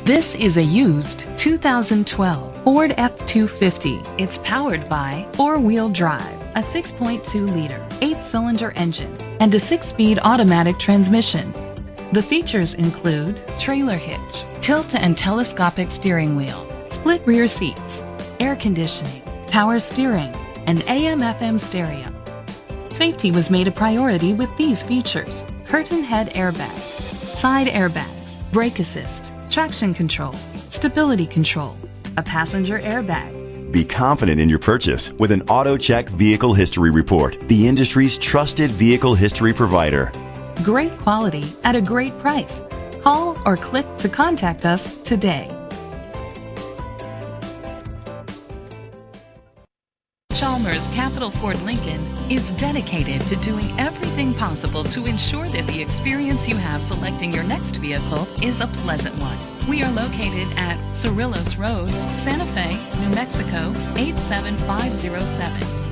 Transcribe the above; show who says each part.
Speaker 1: This is a used 2012 Ford F-250. It's powered by four-wheel drive, a 6.2-liter, 8-cylinder engine, and a 6-speed automatic transmission. The features include trailer hitch, tilt and telescopic steering wheel, split rear seats, air conditioning, power steering, and AM/FM stereo. Safety was made a priority with these features: curtain head airbags, side airbags, brake assist, traction control, stability control, a passenger airbag.
Speaker 2: Be confident in your purchase with an AutoCheck Vehicle History Report, the industry's trusted vehicle history provider.
Speaker 1: Great quality at a great price. Call or click to contact us today. Chalmers Capital Ford Lincoln is dedicated to doing everything possible to ensure that the experience you have selecting your next vehicle is a pleasant one. We are located at Cerrillos Road, Santa Fe, New Mexico 87507.